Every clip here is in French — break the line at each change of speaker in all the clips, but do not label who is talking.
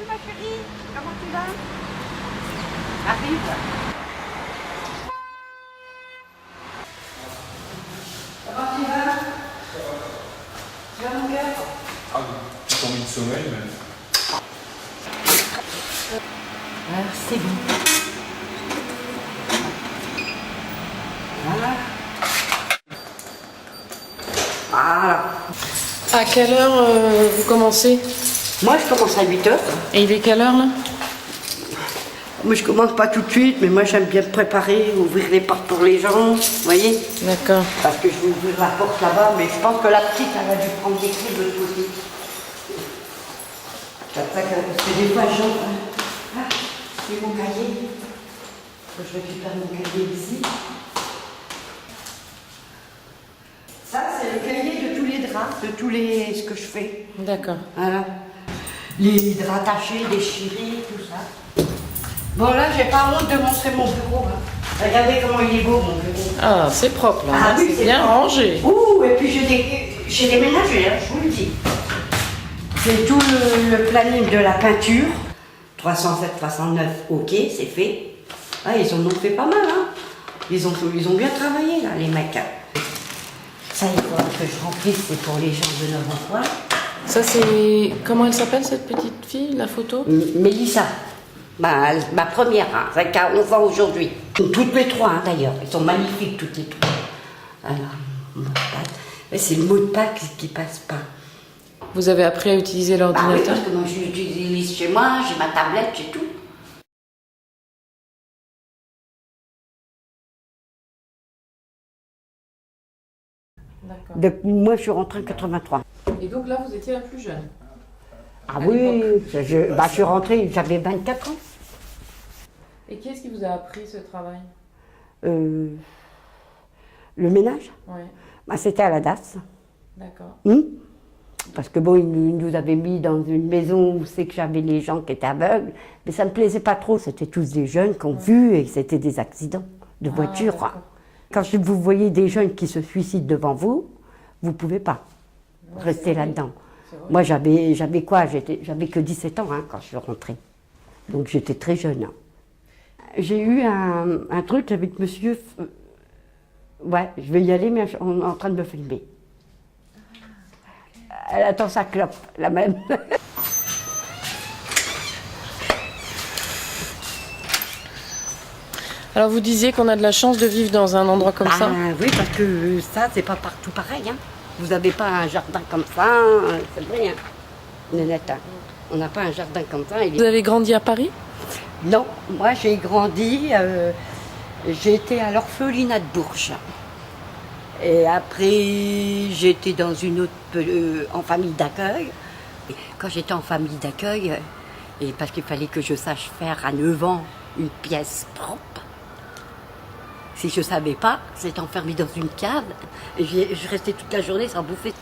ma chérie, comment tu vas? Arrive. Comment tu vas? Tu vas mon cœur?
Ah, tu t'en mis de sommeil, mais...
Ah, c'est bon. Voilà. Voilà.
À quelle heure vous commencez?
Moi, je commence à 8 heures.
Et il est quelle heure là?
Moi, je commence pas tout de suite, mais moi, j'aime bien me préparer, ouvrir les portes pour les gens, vous voyez?
D'accord.
Parce que je vais ouvrir la porte là-bas, mais je pense que la petite, elle a dû prendre des clés de l'autre côté. C'est ça que des fois, ah, c'est mon cahier. Je récupère mon cahier ici. Ça, c'est le cahier de tous les draps, de tous les... ce que je fais.
D'accord.
Voilà. Les draps tachés, déchirés, tout ça. Bon, là, j'ai pas honte de montrer mon bureau. Hein. Regardez comment il est beau, mon bureau.
Ah, c'est propre là.
Ah oui,
c'est bien
propre.
rangé.
Ouh, et puis j'ai déménagé, hein, je vous le dis. C'est tout le planning de la peinture. 307, 309, ok, c'est fait. Ah, ils en ont fait pas mal, hein. Ils ont bien travaillé, là, les mecs. Ça, il faut que je remplisse, c'est pour les gens de Nord-Antoine.
Ça, c'est. Comment elle s'appelle cette petite fille, la photo?
Mélissa, ma première, hein, celle qui a 11 ans aujourd'hui. Toutes les trois, hein, d'ailleurs. Elles sont magnifiques, toutes les trois. Alors, mot de passe. Mais c'est le mot de passe qui passe pas.
Vous avez appris à utiliser
Bah oui,
l'ordinateur?
parce que moi, je l'utilise chez moi, j'ai ma tablette, j'ai tout.
D'accord.
Moi, je suis rentrée en 83.
Et donc là, vous étiez la plus jeune?
Ah
À
oui,
l'époque.
je suis rentrée, j'avais 24 ans.
Et qui est-ce qui vous a appris ce travail?
Le ménage,
Oui.
c'était à la DAS.
D'accord.
Parce que bon, ils nous avaient mis dans une maison où c'est que j'avais les gens qui étaient aveugles, mais ça ne me plaisait pas trop. C'était tous des jeunes qui ont vu et c'était des accidents de voiture.
d'accord.
Quand vous voyez des jeunes qui se suicident devant vous, vous ne pouvez pas rester là-dedans. Moi, j'avais quoi? J'avais que 17 ans hein, quand je suis rentrée. Donc j'étais très jeune. J'ai eu un truc avec monsieur. Ouais, je vais y aller, mais on est en train de me filmer. Elle attend sa clope, la même.
Alors vous disiez qu'on a de la chance de vivre dans un endroit comme ça?
Oui, parce que ça, c'est pas partout pareil. Hein. Vous n'avez pas un jardin comme ça, c'est vrai. Hein. Nénette, hein. On n'a pas un jardin comme ça.
Vous avez grandi à Paris?
Non, moi j'ai grandi, j'ai été à l'orphelinat de Bourges. Et après, j'étais dans une autre, en famille d'accueil. Quand j'étais en famille d'accueil, et parce qu'il fallait que je sache faire à 9 ans une pièce propre, si je ne savais pas, j'étais enfermée dans une cave, et je restais toute la journée sans bouffer.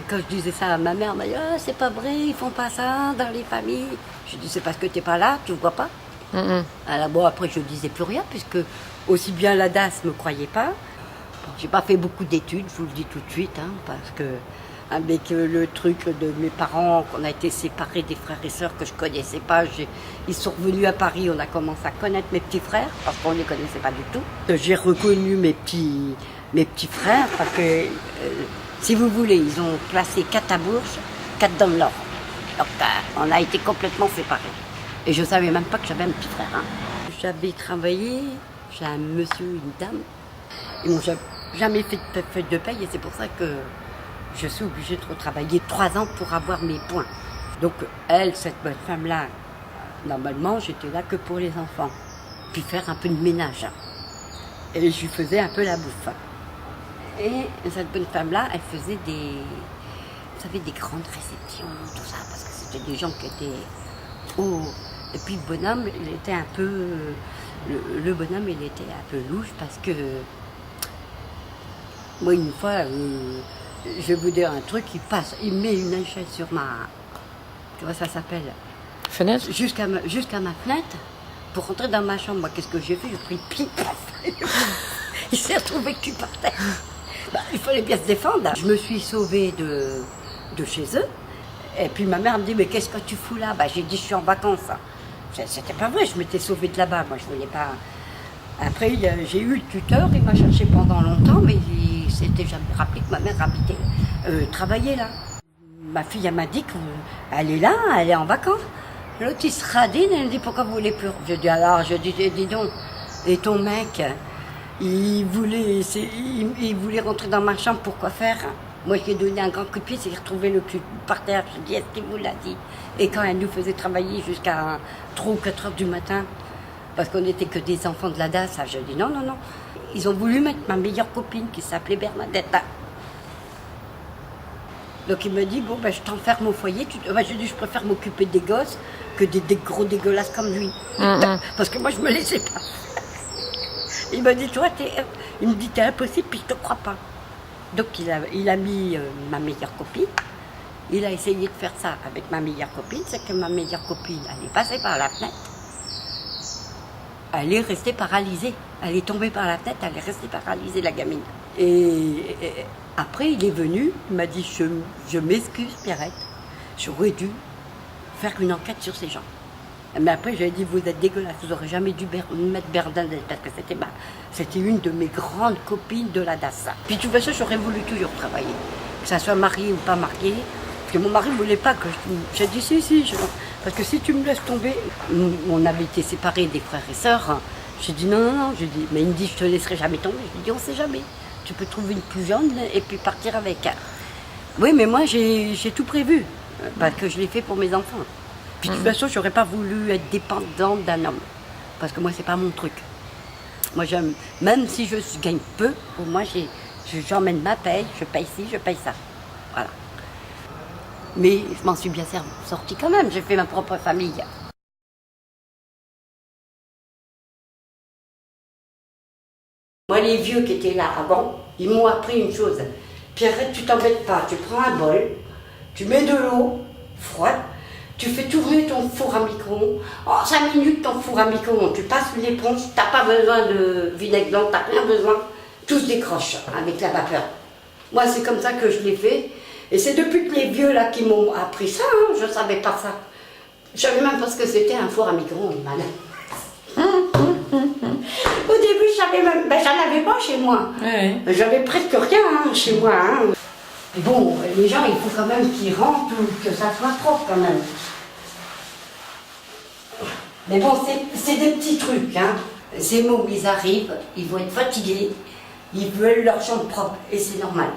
Quand je disais ça à ma mère, elle m'a dit « c'est pas vrai, ils font pas ça dans les familles ». Je dis « c'est parce que t'es pas là, tu ne vois pas ». Alors bon, après je disais plus rien, puisque aussi bien la DAS ne me croyait pas. Bon, j'ai pas fait beaucoup d'études, je vous le dis tout de suite, hein, parce que avec le truc de mes parents, qu'on a été séparés des frères et sœurs que je connaissais pas, ils sont revenus à Paris, on a commencé à connaître mes petits frères, parce qu'on ne les connaissait pas du tout. J'ai reconnu mes petits frères, parce que, si vous voulez, ils ont placé 4 à Bourges, 4 dans le Nord. Donc on a été complètement séparés. Et je ne savais même pas que j'avais un petit frère. Hein. J'avais travaillé, j'ai un monsieur, une dame. Ils m'ont jamais fait de feuille de paye et c'est pour ça que je suis obligée de retravailler 3 ans pour avoir mes points. Donc elle, cette bonne femme-là, normalement j'étais là que pour les enfants. Puis faire un peu de ménage. Et je lui faisais un peu la bouffe. Et cette bonne femme-là, elle faisait vous savez, des grandes réceptions, tout ça, parce que c'était des gens qui étaient hauts. Et puis le bonhomme, il était un peu... Le bonhomme, il était un peu louche parce que... Moi, une fois, je vais vous dire un truc, il met une échelle sur ma... Comment ça s'appelle?
Fenêtre?
Jusqu'à ma fenêtre, pour rentrer dans ma chambre. Moi, qu'est-ce que j'ai fait? J'ai pris le pied. Il s'est retrouvé que tu partais. Il fallait bien se défendre. Je me suis sauvée de chez eux. Et puis ma mère me dit, mais qu'est-ce que tu fous là? Bah, j'ai dit, je suis en vacances. C'était pas vrai, je m'étais sauvée de là-bas, moi je voulais pas... Après, j'ai eu le tuteur, il m'a cherché pendant longtemps, mais il s'était jamais rappelé que ma mère habitait, travaillait là. Ma fille, elle m'a dit qu'elle est là, elle est en vacances. L'autre, il se radine, elle me dit, pourquoi vous voulez plus? Je dis, dis donc, et ton mec, il voulait rentrer dans ma chambre, pourquoi faire? Moi, je lui ai donné un grand coup de pied, c'est qu'il retrouvait le cul par terre. Je lui ai dit, est-ce qu'il vous l'a dit? Et quand elle nous faisait travailler jusqu'à 3 ou 4 heures du matin, parce qu'on n'était que des enfants de la DAS, je lui ai dit, non, non, non. Ils ont voulu mettre ma meilleure copine, qui s'appelait Bernadette. Donc il me dit, bon, ben, je t'enferme au foyer. Je lui ai dit, je préfère m'occuper des gosses que des gros dégueulasses comme lui. Parce que moi, je me laissais pas. Il m'a dit, toi, il me dit, t'es impossible, puis je te crois pas. Donc il a mis ma meilleure copine. Il a essayé de faire ça avec ma meilleure copine. C'est que ma meilleure copine, elle est passée par la fenêtre. Elle est restée paralysée. Elle est tombée par la fenêtre, elle est restée paralysée, la gamine. Et après, il est venu, il m'a dit, je m'excuse, Pierrette. J'aurais dû faire une enquête sur ces gens. Mais après, j'avais dit, vous êtes dégueulasse, vous n'aurez jamais dû mettre Bernadette, parce que c'était une de mes grandes copines de la DAS. Puis de toute façon, j'aurais voulu toujours travailler, que ça soit marié ou pas marié. Parce que mon mari ne voulait pas que j'ai dit, si, parce que si tu me laisses tomber, on avait été séparés des frères et sœurs. J'ai dit, non, j'ai dit, mais il me dit, je te laisserai jamais tomber. Je lui ai dit, on ne sait jamais. Tu peux trouver une plus jeune et puis partir avec. Oui, mais moi, j'ai tout prévu, parce que je l'ai fait pour mes enfants. Puis de toute façon, j'aurais pas voulu être dépendante d'un homme. Parce que moi, c'est pas mon truc. Moi, j'aime, même si je gagne peu, pour moi, j'emmène ma paye, je paye ci, je paye ça. Voilà. Mais je m'en suis bien sortie quand même, j'ai fait ma propre famille. Moi, les vieux qui étaient là avant, ils m'ont appris une chose. Pierrette, tu t'embêtes pas, tu prends un bol, tu mets de l'eau froide, tu fais tourner ton four à micro-ondes. En 5 minutes, ton four à micro-ondes, tu passes une éponge, tu n'as pas besoin de vinaigre blanc, tu n'as rien besoin. Tout se décroche avec la vapeur. Moi, c'est comme ça que je l'ai fait. Et c'est depuis que les vieux là qui m'ont appris ça, hein, je ne savais pas ça. Je savais même pas ce que c'était un four à micro-ondes, madame. Au début, je savais même, j'en avais pas chez moi. Ouais. J'avais presque rien hein, chez moi. Hein. Bon, les gens, il faut quand même qu'ils rentrent ou que ça soit propre quand même. Mais bon, c'est des petits trucs. Hein. Ces mots, ils arrivent, ils vont être fatigués, ils veulent leur chambre propre et c'est normal.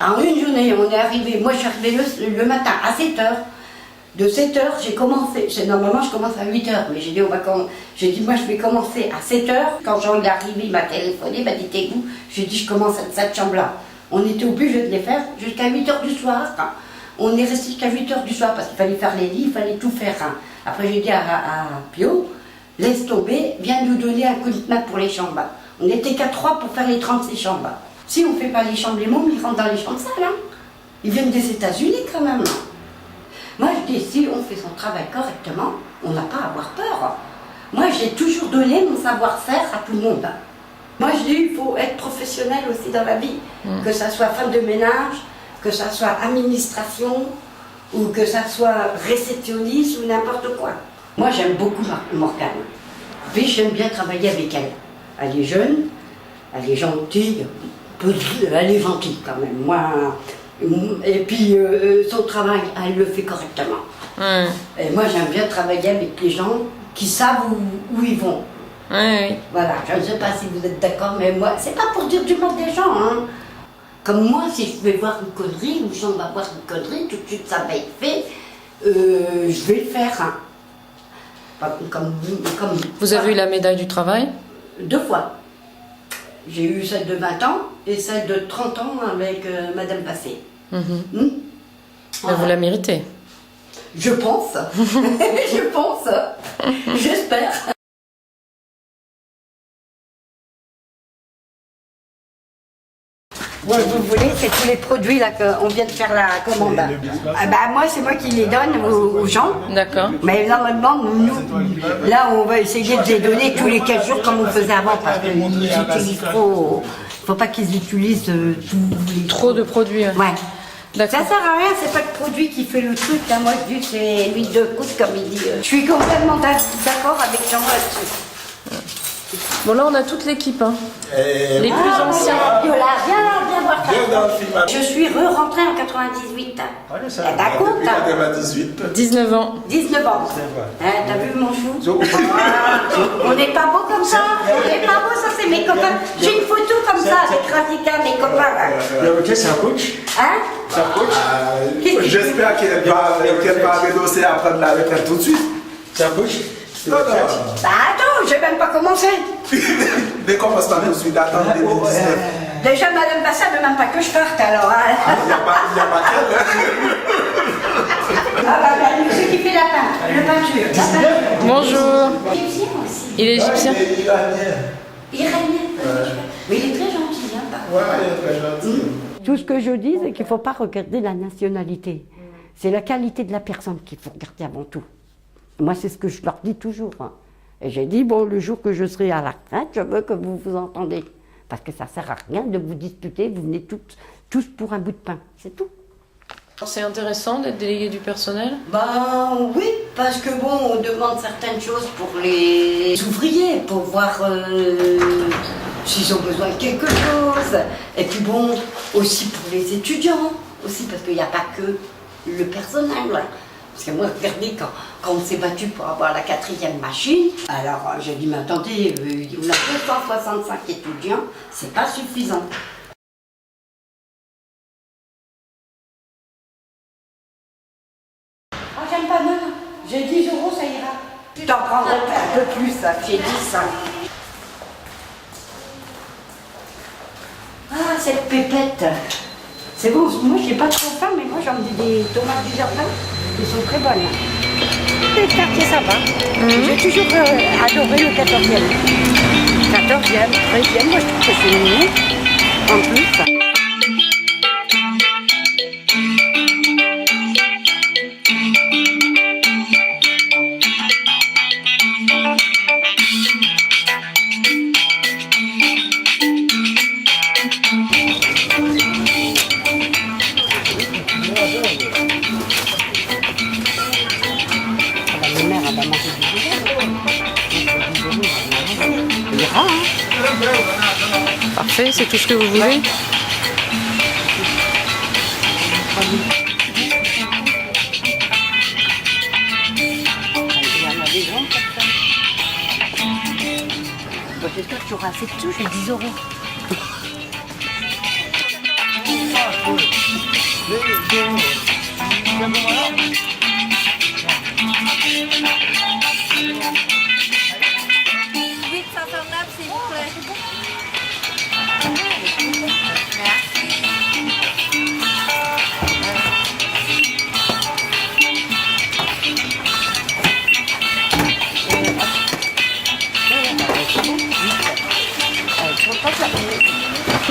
En une journée, on est arrivé, moi je suis arrivée le matin à 7h. De 7h, j'ai commencé, normalement je commence à 8h, mais j'ai dit moi je vais commencer à 7h. Quand Jean est arrivé, il m'a téléphoné, il m'a dit t'es où? J'ai dit je commence à cette chambre-là. On était obligé de les faire jusqu'à 8h du soir. On est resté jusqu'à 8h du soir parce qu'il fallait faire les lits, il fallait tout faire. Après j'ai dit à Pio, laisse tomber, viens nous donner un coup de main pour les chambres. On n'était qu'à 3 pour faire les 36 chambres. Si on ne fait pas les chambres, les mômes, ils rentrent dans les chambres sales. Hein. Ils viennent des États-Unis quand même. Moi, je dis, si on fait son travail correctement, on n'a pas à avoir peur. Moi, j'ai toujours donné mon savoir-faire à tout le monde. Moi, je dis, il faut être professionnel aussi dans la vie. Que ça soit femme de ménage, que ça soit administration, ou que ça soit réceptionniste ou n'importe quoi. Moi, j'aime beaucoup Morgane. Puis, j'aime bien travailler avec elle. Elle est jeune, elle est gentille. Elle est gentille quand même, moi. Et puis son travail, elle le fait correctement. Et moi j'aime bien travailler avec les gens qui savent où ils vont. Voilà, je ne sais pas si vous êtes d'accord, mais moi, c'est pas pour dire du mal des gens. Hein. Comme moi, si je vais voir une connerie, ou Jean va voir une connerie, tout de suite ça va être fait, je vais le faire. Hein.
Vous avez eu la médaille du travail?
2 fois. J'ai eu celle de 20 ans et celle de 30 ans avec Madame Passé.
Voilà. Vous la méritez.
Je pense. Je pense. J'espère. Ouais, vous voulez, c'est tous les produits là qu'on vient de faire la commande. Ah bah, moi, c'est moi qui les donne aux gens.
D'accord.
Mais normalement, nous, là, on va essayer de les donner tous les 15 jours comme on faisait avant parce qu'ils utilisent trop. Faut pas qu'ils utilisent tous les.
Trop de produits.
Ouais. Ça
D'accord.
sert à rien, c'est pas le produit qui fait le truc. Hein. Moi, je dis c'est l'huile de coude, comme il dit. Je suis complètement d'accord avec Jean là-dessus.
Bon, là, on a toute l'équipe. Hein. Les plus anciens.
Viola, viens voir ça. Je suis re-rentrée en 98. T'as compte, hein.
19 ans.
19 ans. T'as vu mon chou? On n'est pas beau comme ça. On n'est pas beau, ça c'est mes copains. J'ai une photo comme ça avec Radika, mes copains. Là.
Ok, c'est un coach.
Hein?
C'est un coach.
J'espère qu'elle va renoncer à prendre la retraite tout de suite.
C'est un coach.
Non, non.
Bah attends, j'ai même pas commencé.
Ne commence pas tout de suite, attends 2019.
Déjà, Madame Bassa ne veut même pas que je parte alors. Hein.
Il n'y a pas qu'elle.
Ah bah, bah celui qui fait la peinture. La peinture.
Bonjour.
Égyptien aussi.
Il est égyptien.
Iranien. Mais il est très gentil, hein, par contre.
Ouais, il est très gentil.
Tout ce que je dis, c'est qu'il ne faut pas regarder la nationalité. C'est la qualité de la personne qu'il faut regarder avant tout. Moi, c'est ce que je leur dis toujours. Hein. Et j'ai dit, bon, le jour que je serai à la retraite, je veux que vous vous entendez. Parce que ça ne sert à rien de vous disputer, vous venez tous pour un bout de pain, c'est tout.
C'est intéressant d'être délégué du personnel?
Ben oui, parce que bon, on demande certaines choses pour les ouvriers, pour voir s'ils ont besoin de quelque chose. Et puis bon, aussi pour les étudiants, aussi parce qu'il n'y a pas que le personnel. Parce que moi, regardez, quand on s'est battu pour avoir la 4e machine, alors j'ai dit, mais attendez, on a 265 étudiants, c'est pas suffisant. Ah, j'aime pas, non, non. J'ai 10 €, ça ira. Je t'en prendrai un peu plus, ça. J'ai 10, ça. Ah, cette pépette. C'est bon, moi j'ai pas trop faim, mais moi j'en ai des tomates du jardin. Ils sont très bonnes. Les quartiers, ça va. J'ai toujours adoré le 14e. 14e, 13e, moi je trouve que c'est mignon. En plus.
Parfait, c'est tout ce que vous voulez?
J'espère que tu auras assez de sous, j'ai 10 €.
S'il vous plaît.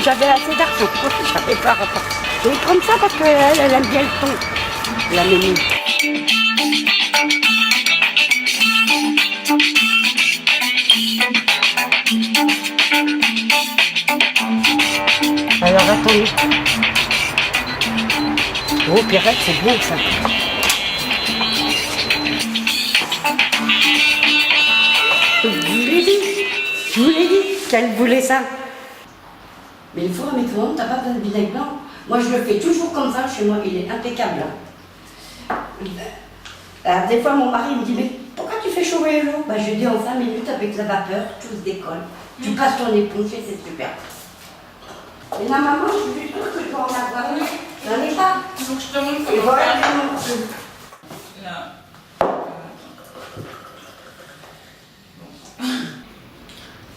J'avais assez d'argent, j'avais pas rapport. Je vais prendre ça parce qu'elle aime bien le ton, la mémie. Alors attendez. Oh, Pierrette, c'est bon ça. Je vous l'ai dit qu'elle voulait ça. Mais le four à micro-ondes, t'as pas besoin de vinaigre blanc. Moi, je le fais toujours comme ça chez moi, il est impeccable. Alors, des fois, mon mari me dit, mais pourquoi tu fais chauffer l'eau? Bah, je dis en 5 minutes avec la vapeur, tout se décolle. Tu passes ton éponge et c'est super. Et la maman, je suis sûre que je peux en avoir une. J'en ai pas.
Donc je te montre
Et
comment
voilà,
faire.
je montre.
Là.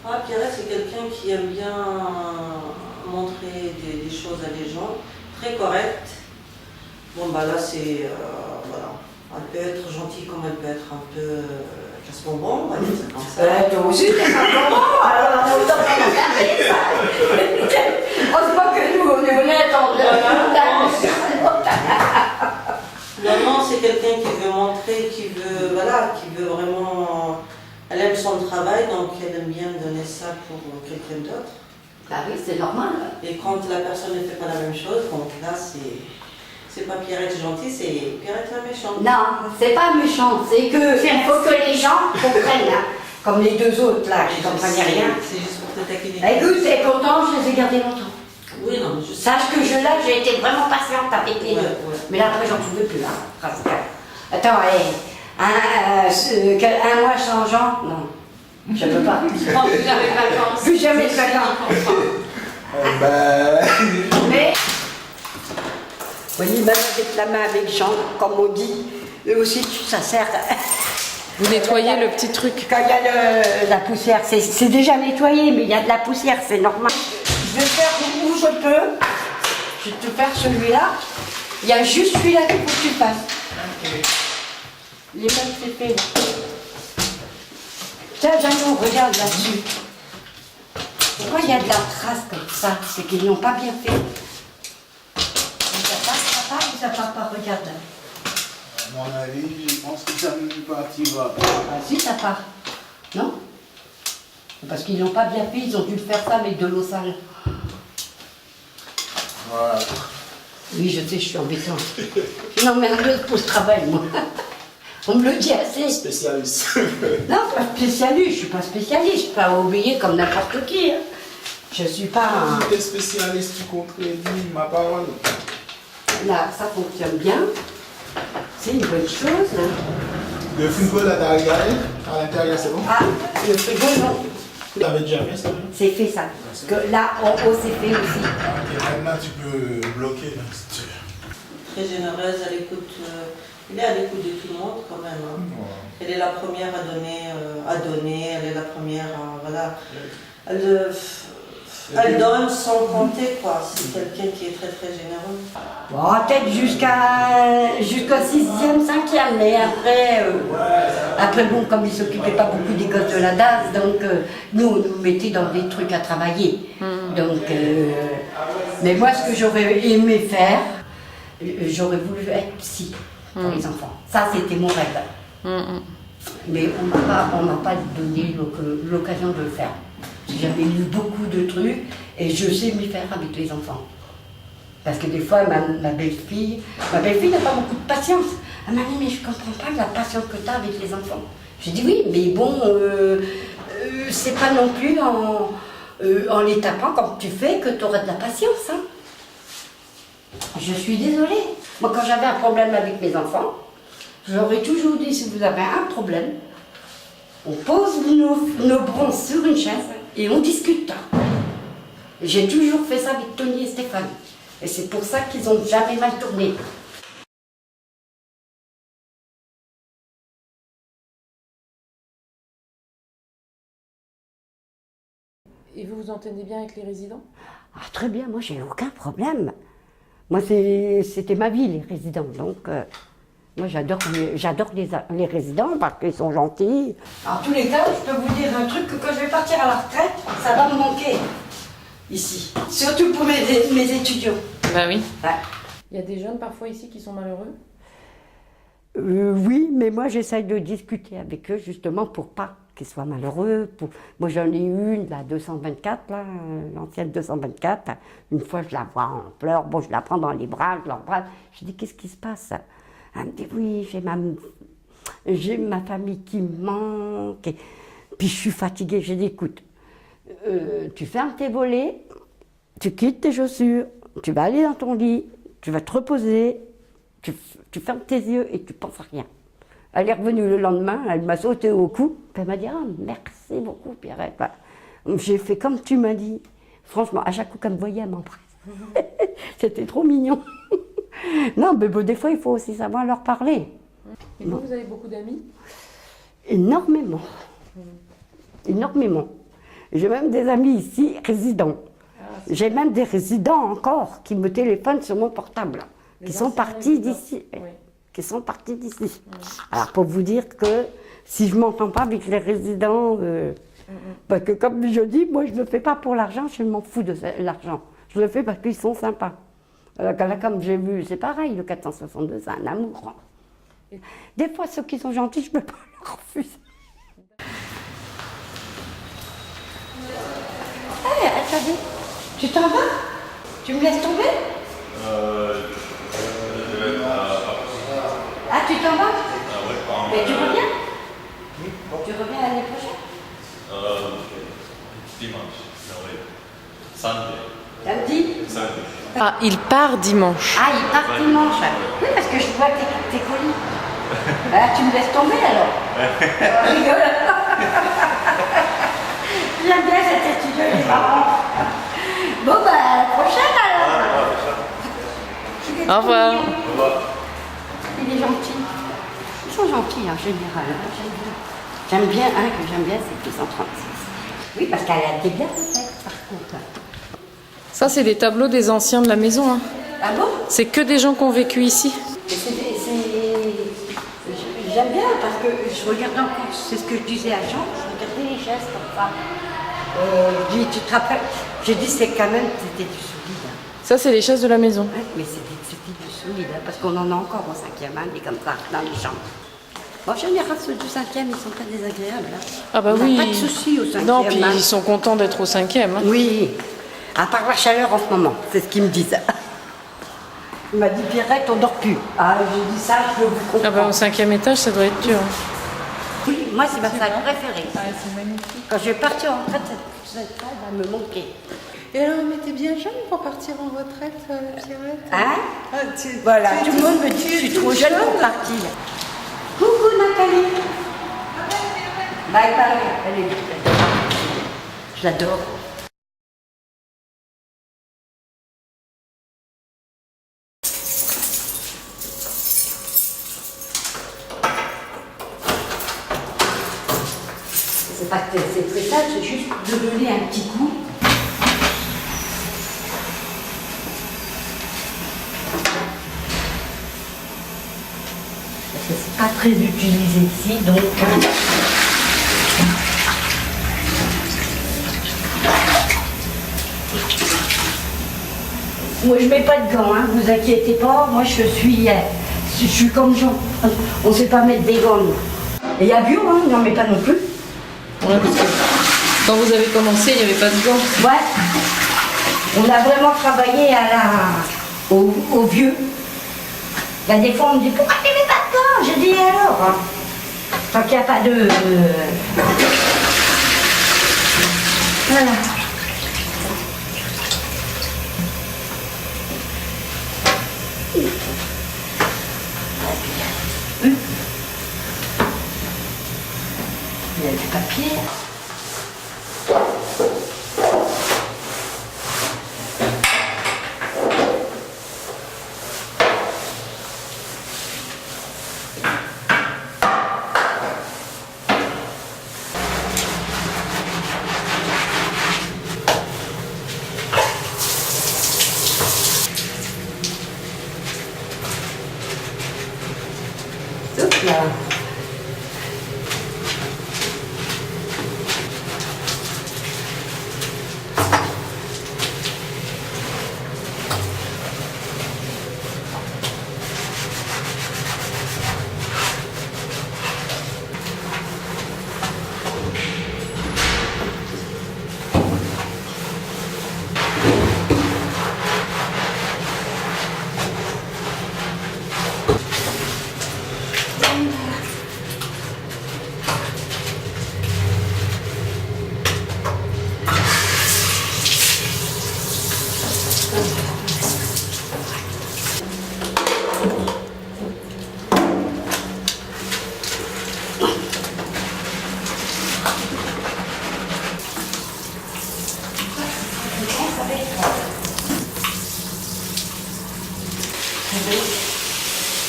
Ah, Pierrette, c'est quelqu'un qui aime bien montrer des choses à des gens, très correcte. Bon, bah là, c'est. Voilà. Elle peut être gentille comme elle peut être un peu casse-bonbon, on va dire ça comme ça.
Toi aussi, t'es pas comment? Alors, on est pas que nous, on est
pour quelqu'un d'autre.
Bah oui, c'est normal.
Et quand la personne ne fait pas la même chose, donc là, c'est pas Pierrette gentille, c'est Pierrette la méchante.
Non, c'est pas méchant, c'est que il faut que les gens comprennent. Hein. Comme les deux autres là, qui ne comprenaient rien.
C'est juste pour te taquiner.
Écoute, et pourtant, je les ai gardés longtemps.
Oui, non, mais je sais.
Sache que j'ai été vraiment patiente avec les deux.
Ouais.
Mais là, après, j'en pouvais plus, hein, Pascal. Attends, un mois sans Jean, non. Je peux pas.
Plus jamais de vacances.
Plus jamais de vacances. Mais, on dit même avec la main avec Jean, comme on dit, eux aussi, ça sert.
Vous nettoyez le petit truc.
Quand il y a la poussière, c'est déjà nettoyé, mais il y a de la poussière, c'est normal. Je vais faire où je peux. Je vais te faire celui-là. Il y a juste celui-là qu'il faut que tu fasses. Okay. Les mêmes c'est fait là. Tiens, Jeannot, regarde là-dessus. Pourquoi il y a de la trace comme ça? C'est qu'ils n'ont pas bien fait. Ça passe ou ça part pas? Regarde.
À mon avis, je pense que ça ne partira pas.
Ah si, ça part. Non? Parce qu'ils n'ont pas bien fait, ils ont dû faire ça avec de l'eau sale.
Voilà.
Oui, je sais, je suis embêtante. Non, mais pour ce travail, moi. On me le dit assez.
Spécialiste.
Non, pas spécialiste, je suis pas spécialiste, je suis pas oubliée comme n'importe qui. Hein. Je suis pas un...
Tu es spécialiste, tu contredis ma parole.
Là, ça fonctionne bien. C'est une bonne chose.
Le frigo, là, t'as regardé? À l'intérieur, c'est bon?
Ah, le frigo, non.
Tu l'avais déjà fait, ça?
C'est fait, ça. Parce que là, en haut, c'est fait aussi.
Ok, maintenant, tu peux bloquer, là, si tu veux.
Très généreuse, elle écoute. Elle est à l'écoute de tout le monde quand même. Hein. Ouais. Elle est la première à donner, elle est la première à. Voilà. Elle donne sans compter, quoi. C'est quelqu'un qui est très très généreux.
Bon, peut-être jusqu'au 6e, 5e, mais après bon, comme ils ne s'occupaient pas beaucoup des gosses de la DAS, donc nous, on nous mettait dans des trucs à travailler. Donc, mais moi, ce que j'aurais aimé faire, j'aurais voulu être psy pour les enfants. Ça, c'était mon rêve. Mais on m'a pas donné l'occasion de le faire. J'avais lu beaucoup de trucs et je sais m'y faire avec les enfants. Parce que des fois, ma belle-fille n'a pas beaucoup de patience. Elle m'a dit, mais je ne comprends pas la patience que tu as avec les enfants. J'ai dit oui, mais bon, c'est pas non plus en les tapant comme tu fais que tu auras de la patience. Hein. Je suis désolée. Moi, quand j'avais un problème avec mes enfants, j'aurais toujours dit, si vous avez un problème, on pose nos bronzes sur une chaise et on discute. J'ai toujours fait ça avec Tony et Stéphane. Et c'est pour ça qu'ils n'ont jamais mal tourné.
Et vous vous entendez bien avec les résidents?
Ah, très bien, moi j'ai aucun problème. Moi c'était ma vie, les résidents. Donc moi j'adore les résidents parce qu'ils sont gentils. En tous les cas, je peux vous dire un truc, que quand je vais partir à la retraite, ça va me manquer ici. Surtout pour mes étudiants.
Bah oui.
Ouais.
Il y a des jeunes parfois ici qui sont malheureux?
Oui, mais moi j'essaye de discuter avec eux justement pour pas qu'ils soient malheureux. Moi j'en ai une, la 224, là, l'ancienne 224. Une fois je la vois en pleurs, bon je la prends dans les bras, je l'embrasse. Je dis qu'est-ce qui se passe? Elle me dit oui, j'ai ma famille qui me manque. Et puis je suis fatiguée. J'ai dit écoute, tu fermes tes volets, tu quittes tes chaussures, tu vas aller dans ton lit, tu vas te reposer, tu fermes tes yeux et tu penses à rien. Elle est revenue le lendemain, elle m'a sauté au cou, puis elle m'a dit ah, merci beaucoup Pierrette. Bah, j'ai fait comme tu m'as dit. Franchement, à chaque coup qu'elle me voyait, elle m'embrasse. C'était trop mignon. Non, mais bon, des fois, il faut aussi savoir leur parler.
Et vous avez beaucoup d'amis?
Énormément. Énormément. J'ai même des amis ici, résidents. J'ai même des résidents encore qui me téléphonent sur mon portable, qui sont partis d'ici. Oui. Qui sont partis d'ici. Alors, pour vous dire que si je ne m'entends pas avec les résidents, parce que comme je dis, moi, je ne le fais pas pour l'argent, je m'en fous de l'argent. Je le fais parce qu'ils sont sympas. Là, comme j'ai vu, c'est pareil, le 462, c'est un amour. Des fois, ceux qui sont gentils, je ne peux pas leur refuser. t'as dit? Tu t'en vas? Tu me laisses tomber? Ah, tu t'en vas? Mais tu reviens? Tu reviens l'année prochaine?
Dimanche, oui. Sunday.
Samedi?
Sunday.
Ah, il part dimanche.
Ah, il part dimanche. Oui, parce que je vois tes colis. Ah, tu me laisses tomber alors? Je rigole. J'aime bien cette attitude, les parents. Bon, bah, à la prochaine alors.
Au revoir.
Il est gentil. Ils sont gentils en général. Hein, j'aime bien. Un que j'aime bien, c'est 236. Oui, parce qu'elle a des bien peut-être, par contre.
Ça, c'est les tableaux des anciens de la maison. Hein.
Ah bon?
C'est que des gens qui ont vécu ici.
J'aime bien parce que je regarde encore, c'est ce que je disais à Jean, je regardais les chaises comme ça. Je dis, tu te rappelles? J'ai dit, c'est quand même, c'était du solide. Hein.
Ça, c'est les chaises de la maison.
Ouais, mais c'était du solide, hein, parce qu'on en a encore au 5e, hein, des comme ça, dans les chambres. Bon, en général, ceux du 5e, ils sont pas désagréables. Hein.
Ah bah
on
oui.
n'a pas de soucis au 5e.
Non, puis
hein.
ils sont contents d'être au 5e. Hein.
Oui, à part la chaleur en ce moment, c'est ce qu'ils me disent. Il m'a dit, Pierrette, on dort plus. Ah, j'ai dit ça, je vous comprends.
Ah bah au 5e étage, ça doit être dur.
Oui, moi, c'est ma salle préférée. Ah, c'est magnifique. Quand je vais partir en retraite, cette salle va me manquer.
Et alors, mais t'es bien jeune pour partir en retraite, Pierrette?
Hein?
Ah,
Voilà, tout le monde me dit que je suis trop jeune pour partir. Coucou Nathalie. Bye bye. Elle est belle. Je l'adore. C'est pas que c'est très ça, c'est juste de donner un petit coup. Parce que c'est pas très utilisé ici, donc. Moi je mets pas de gants, hein, vous inquiétez pas, moi je suis comme Jean. On sait pas mettre des gants. Nous. Et il y a bio, hein, on n'en met pas non plus.
Ouais, parce que quand vous avez commencé, il n'y avait pas de gants.
Ouais. On a vraiment travaillé au vieux. Il y a des fois on me dit pourquoi tu mets pas de gants? Je dis alors. Hein. Tant qu'il n'y a pas de. Voilà. Il y a du papier. Hop là.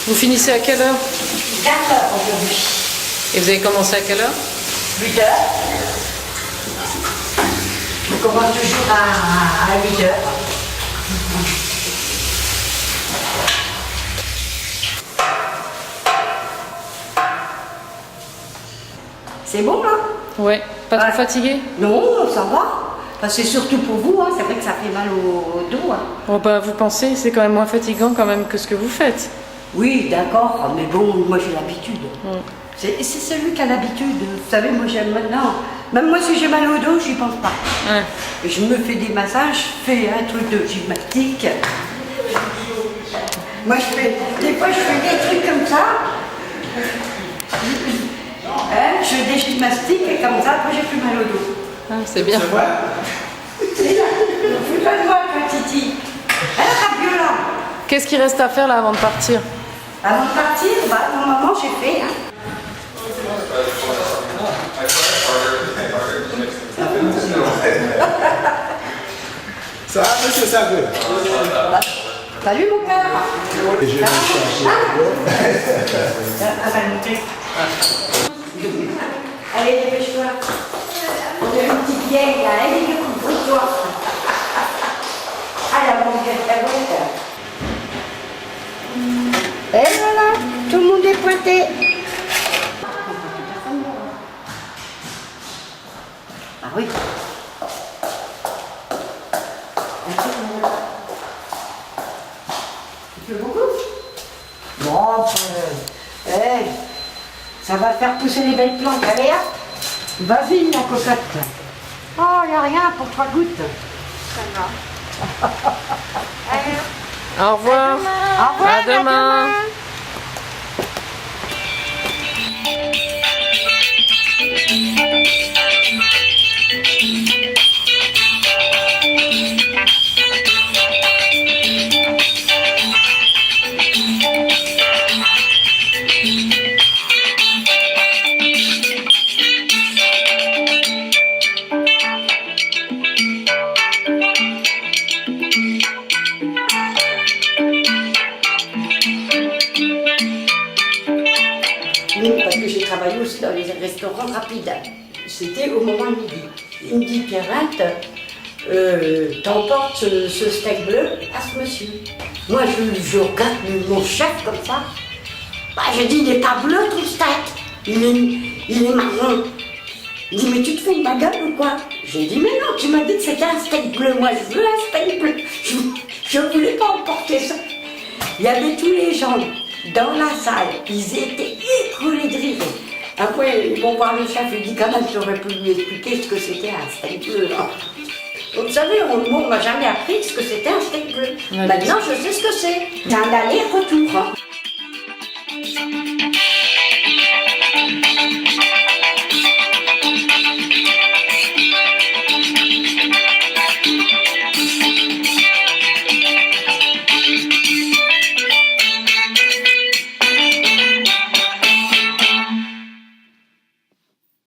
Vous finissez à quelle heure?
4 heures aujourd'hui.
Et vous avez commencé à quelle heure?
8 heures. On commence toujours à 8 heures. C'est bon là?
Ouais. Pas trop fatigué?
Non, ça va. Enfin, c'est surtout pour vous, hein. C'est vrai que ça fait mal au dos. Hein.
Oh bah vous pensez, c'est quand même moins fatigant quand même que ce que vous faites.
Oui, d'accord, mais bon, moi j'ai l'habitude. C'est celui qui a l'habitude. Vous savez, moi j'aime maintenant, Même moi, si j'ai mal au dos, j'y pense pas.
Ouais.
Je me fais des massages, je fais un truc de gymnastique. Moi, des fois, je fais des trucs comme ça. Hein, je fais des gymnastiques et comme ça, après, j'ai plus mal au dos.
Ah, c'est bien.
C'est là. Fous-toi de moi, toi, Titi. Hein, Fabiola.
Qu'est-ce qu'il reste à faire là avant de partir?
Avant de partir, bah, normalement, j'ai fait. Hein.
Ça va, monsieur Sabre?
Salut, mon cœur.
Et je vais chercher.
Allez, dépêche-toi. On a une petite vieille, là. Allez, couvre-toi. Allez, mon vieux, ta boîte. Et voilà, tout le monde est pointé. Ah oui. Tu veux beaucoup? Bon, ça va faire pousser les belles plantes. Allez, hop. Vas-y, la cocotte. Oh, il n'y a rien pour 3 gouttes.
Ça va. Allez,
Au revoir.
Au revoir,
À demain.
Oui, parce que j'ai travaillé aussi dans les restaurants rapides. C'était au moment de midi. Il me dit, Pierrette, t'emportes ce steak bleu à ce monsieur. Moi, je regarde mon chef comme ça. Bah, je dis, il n'est pas bleu ton steak. Il est marron. Il dit, mais tu te fais de ma gueule ou quoi? J'ai dit, mais non, tu m'as dit que c'était un steak bleu. Moi, je veux un steak bleu. Je ne voulais pas emporter ça. Il y avait tous les gens dans la salle. Ils étaient écroulés de rire. Après, ils vont voir le chef. Il dit, quand même, j'aurais pu lui expliquer ce que c'était un steak bleu. Là. Donc, vous savez, on m'a jamais appris ce que c'était un steak bleu.
Ouais,
Maintenant, je sais ce que c'est. C'est un aller-retour. Hein.